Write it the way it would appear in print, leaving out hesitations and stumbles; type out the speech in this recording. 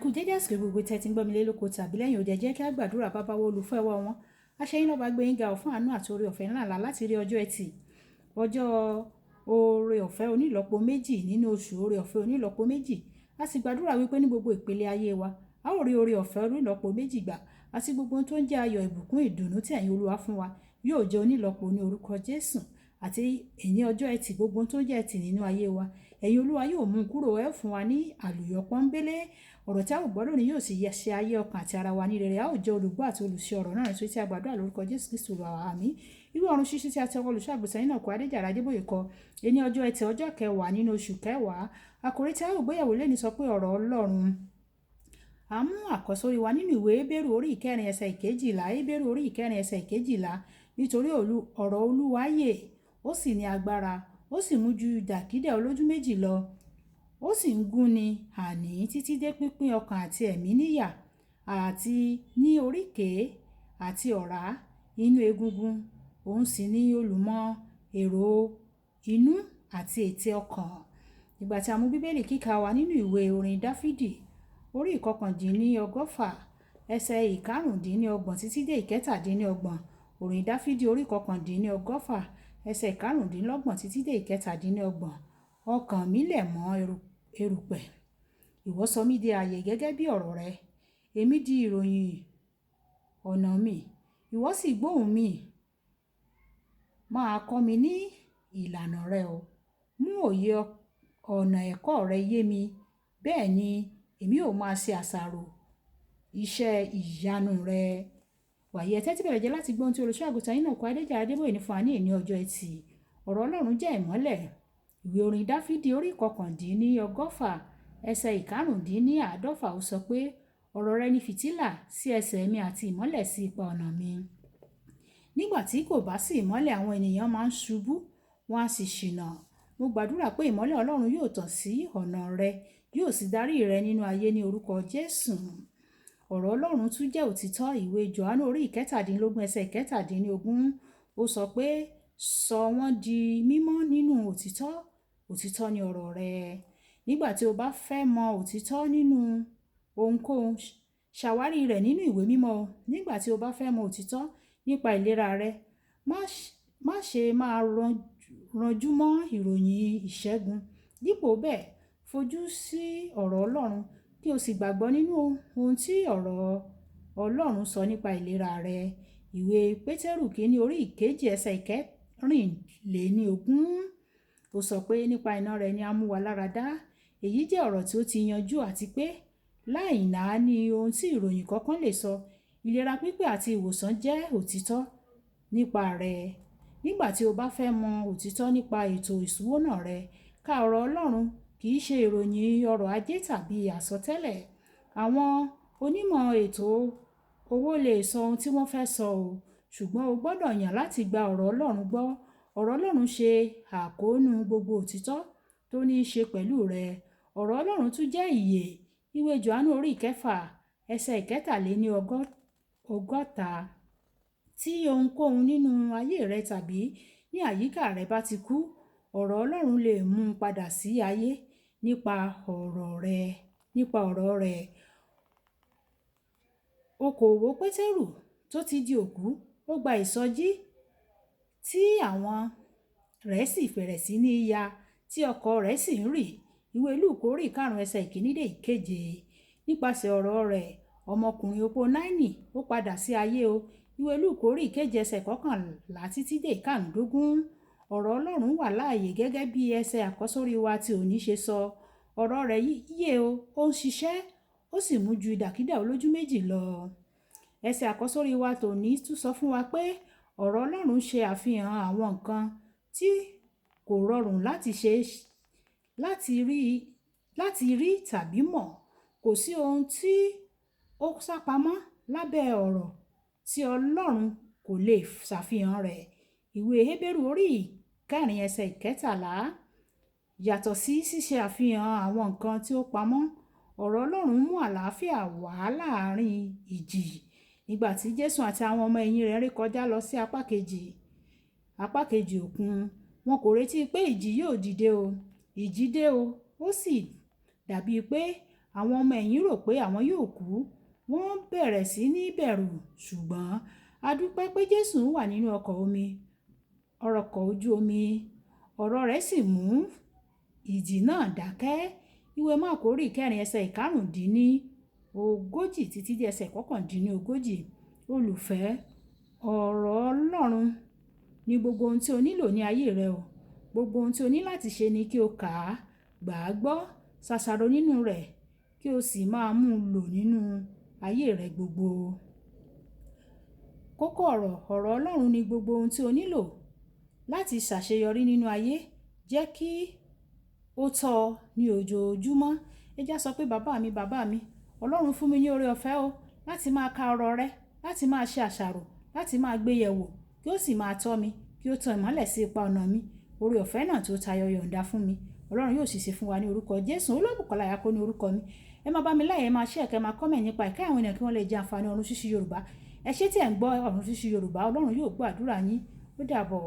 kú dédé àsìkò gbogbo tẹ́tí ń gbọ́ mi lé lóko tàbí lẹ́yìn òde jẹ́ kí á gbàdúrà bàbá wo olùfẹ́ wa wọn aṣẹ́yìn náà bá gbé yín ga fún àánú àti oore ọ̀fẹ́ ńlá láti rí ọjọ́ ẹtì ọjọ́ oore ọ̀fẹ́ onílọ́po méjì nínú oṣù oore ọ̀fẹ́ onílọ́po méjì a sì gbàdúrà wípé ní gbogbo ìpele ayé wa a ó rí oore ọ̀fẹ́ onílọ́po méjì gbà àti gbogbo ohun tó ń jẹ́ ayọ̀ ìbùkún ìdùnnú tí ẹ̀yin Olúwa fún wa yóò jẹ́ onílọ́po ní orúkọ Jésù àti ẹ̀yin ọjọ́ ẹtì gbogbo ohun tó jẹ́ ẹtì nínú ayé wa ẹ̀yin Olúwa yóò mú kúrò ẹ fún wa ní àlùyọ pọ́nbélé ọ̀rọ̀ tí a ò gbọ́ lónìí yóò sì ṣe ayé ọkàn àti ara wa ní rere a ó jẹ́ olùgbọ́ àti olùṣe ọ̀rọ̀ náà nítorí tí a gbàdúrà lórúkọ Jésù Kristu àmín irú ọ̀run ṣíṣí tí a ti ọkọ̀ olùṣọ́ àgùntàn yìí náà kó Adéjàre Adébóyè kọ ẹni ọjọ́ ẹtì ọjọ́ kẹwàá nínú oṣù kẹwàá àkòrí tí a ò gbéyàwó lẹ́ni sọ pé ọ̀rọ̀ Ọlọ́run a mú àkọ́sórí wa nínú ìwé Hébérù orí ìkẹrin ẹsẹ̀ ìkejìlá Hébérù orí ìkẹrin ẹsẹ̀ ìkejìlá nítorí ọ̀rọ̀ Olúwa yè ó sì ní agbára ó sì mú ju idà olójú méjì lọ ó sì ń gúnni àní títí dé pínpín ọkàn àti ẹ̀mí níyà àti ní oríkèé àti ọ̀rá inú egungun òun sì ní olùmọ̀ èrò inú àti ètè ọkàn. Ìgbà tí a mú bíbélì kíkà wa nínú ìwé orin Dáfídì orí ìkọkàndínlọ́gọ́fà ẹsẹ̀ ìkarùndínlọ́gbọ̀n títí dé ìkẹtàdínlọ́gbọ̀n orin Dáfídì orí ìkọkàndínlọ́gọ́fà ẹsẹ̀ ìkarùndínlọ́gbọ̀n títí dé ìkẹtàdínlọ́gbọ̀n ọkàn mi lẹ̀ mọ́ erùpẹ̀ ìwọ sọ mí di ààyè gẹ́gẹ́ bí ọ̀rọ̀ rẹ èmi di ìròyìn ọ̀nà mi ìwọ sì gbóhùn mi máa kọ́ mi ní ìlànà rẹ o mú òye ọ̀nà ẹ̀kọ́ rẹ yé mi bẹ́ẹ̀ ni èmi ò máa ṣe àṣàrò iṣẹ́ ìyanu rẹ wàyí ẹ tẹ́tí bẹ̀rẹ̀ jẹ́ láti gbọ́ ohun tí olùṣọ́ àgùntàn yín náà kọ Adéjàre Adébóyè ní fún wa ní èní ọjọ́ ẹtì ọ̀rọ̀ Ọlọ́run jẹ́ ìmọ́lẹ̀ ìwé orin Dáfídì orí ìkọkàndínlọ́gọ́fà ẹsẹ̀ ìkarùndínláàádọ́fà ó sọ pé ọ̀rọ̀ rẹ ni fìtílà sí ẹsẹ̀ mi àti ìmọ́lẹ̀ sí ipa ọ̀nà mi. Nígbà tí kò bá sí ìmọ́lẹ̀ àwọn ènìyàn máa ń ṣubú wọn á sì ṣìnà mo gbàdúrà pé ìmọ́lẹ̀ Ọlọ́run yóò tàn sí ọ̀nà rẹ yóò sì darí rẹ nínú ayé ní orúkọ Jésù. Ọ̀rọ̀ Ọlọ́run tún jẹ́ òtítọ́ ìwé Jòhánù orí ìkẹtàdínlógún ẹsẹ̀ ìkẹtàdínlógún ó sọ pé sọ wọ́n di mímọ́ nínú òtítọ́ òtítọ́ ni ọ̀rọ̀ rẹ. Nígbà tí o bá fẹ́ mọ òtítọ́ nínú ohunkóhun ṣàwárí rẹ̀ nínú ìwé mímọ́ nígbà tí o bá fẹ́ mọ òtítọ́ nípa ìlera rẹ má ṣe máa ranjú mọ́ ìròyìn ìṣẹ́gun dípò bẹ́ẹ̀ fojú sí ọ̀rọ̀ Ọlọ́run kí o sì gbàgbọ́ nínú ohun tí ọ̀rọ̀ Ọlọ́run sọ nípa ìlera rẹ. Ìwé Pétérù kìíní orí ìkejì ẹsẹ̀ ìkẹrìnléníogún ó sọ pé nípa iná rẹ̀ ni a mú wa lára dá èyí jẹ́ ọ̀rọ̀ tí ó ti yanjú àti pé láì náání ohun tí ìròyìn kankan lè sọ ìlera pípé àti ìwòsàn jẹ́ òtítọ́ nípa rẹ̀. Nígbà tí o bá fẹ́ mọ òtítọ́ nípa ètò ìṣúná rẹ ka ọ̀rọ̀ Ọlọ́run kì í ṣe ìròyìn ọrọ̀ ajé tàbí àsọtẹ́lẹ̀ àwọn onímọ̀ ètò owó lè sọ ohun tí wọ́n fẹ́ sọ o ṣùgbọ́n o gbọ́dọ̀ yàn láti gba ọ̀rọ̀ Ọlọ́run gbọ́ ọ̀rọ̀ Ọlọ́run ṣe àkóónú gbogbo òtítọ́ tó ní í ṣe pẹ̀lú rẹ ọ̀rọ̀ Ọlọ́run tún jẹ́ ìyè ìwé Jòhánù orí ìkẹfà ẹsẹ̀ ìkẹtàléníọgọ́ta tí ohunkóhun nínú ayé rẹ tàbí ní àyíká rẹ bá ti kú ọ̀rọ̀ Ọlọ́run lè mú un padà sí ayé nípa ọ̀rọ̀ rẹ. Okòwò Pétérù tó ti di òkú ó gba ìsọjí tí àwọn rẹ̀ sì fẹ̀rẹ̀ sí ní ya tí ọkọ̀ rẹ̀ sì ń rì ìwé Lúùkù orí ìkarùn ẹsẹ̀ ìkíní dé ìkeje nípasẹ̀ ọ̀rọ̀ rẹ̀ ọmọkùnrin opó Náínì ó padà sí ayé o ìwé Lúùkù orí ìkeje ẹsẹ̀ kọkànlá títí dé ìkarùndógún ọ̀rọ̀ Ọlọ́run wà láàyè gẹ́gẹ́ bí ẹsẹ̀ àkọ́sórí wa tí òní ṣe sọ ọ̀rọ̀ rẹ̀ yè o ó ń ṣiṣẹ́ ó sì mú ju idà olójú méjì lọ. Ẹsẹ̀ àkọ́sórí wa tòní tún sọ fún wa pé ọ̀rọ̀ Ọlọ́run ṣe àfihàn àwọn nǹkan tí kò rọrùn láti rí tàbí mọ̀ kò sí ohun tí ó sápamọ́ lábẹ́ ọ̀rọ̀ tí Ọlọ́run kò lè ṣàfihàn rẹ̀ ìwé Hébérù orí ìkẹrin ẹsẹ̀ ìkẹtàlá yàtọ̀ sí ṣíṣe àfihàn àwọn nǹkan tí ó pamọ́ ọ̀rọ̀ Ọlọ́run mú àlàáfíà wá láàrin ìjì nígbà tí Jésù àti àwọn ọmọ ẹ̀yìn rẹ̀ ré kọjá lọ sí apá kejì òkun wọn kò retí pé ìjì yóò dìde o ìjì dé o ó sì dàbí pé Àwọn ọmọ ẹ̀yìn rò pé àwọn yóò kú, wọ́n bẹ̀rẹ̀ sí ní bẹ̀rù, ṣùgbọ́n a dúpẹ́ pé Jésù wà nínú ọkọ̀ ojú omi. Ọ̀rọ̀ rẹ̀ sì mú ìjì náà dákẹ́. Ìwé Máàkù orí ìkẹrin ẹsẹ̀ ìkarùndínlógójì títí dé ẹsẹ̀ ìkọkàndínlógójì. Olùfẹ́, ọ̀rọ̀ Ọlọ́run ni gbogbo ohun tí o nílò ní ayé rẹ o. Gbogbo ohun tí o ní láti ṣe ni kí o kà á, gbà á gbọ́, ṣàṣàrò nínú rẹ̀, kí o sì máa mú un lò nínú ayé rẹ gbogbo. Kókó ọ̀rọ̀ Ọlọ́run ni gbogbo ohun tí o nílò láti ṣàṣeyọrí nínú ayé. Jẹ́ kí ó tọ́ ọ ní ojoojúmọ́. Ẹ jẹ́ sọ pé bàbá mi, Ọlọ́run fún mi ní oore ọ̀fẹ́ o láti máa ka ọ̀rọ̀ rẹ, láti máa ṣe àṣàrò, láti máa gbé yẹ̀wò, kí ó sì máa tọ́ mi, kí ó tan ìmọ́lẹ̀ sí ipa ọ̀nà mi. Oore ọ̀fẹ́ náà tí ó tayọ yọ̀ǹda fún mi. Ọlọ́run yóò sì ṣe fún wa ní orúkọ Jésù. Olúbùkọ́lá Ayákó ní orúkọ mi. Ẹ máa bá mi láyè, ẹ máa share, ẹ máa comment nípa ìkẹ́ àwọn ènìyàn kí wọ́n lè jẹ àǹfààní Ọ̀run Ṣíṣí Yorùbá. Ẹ ṣé tí ẹ̀ ń gbọ́ Ọ̀run Ṣíṣí Yorùbá. Ọlọ́run yóò gbọ́ àdúrà yín. Ó dàbọ̀.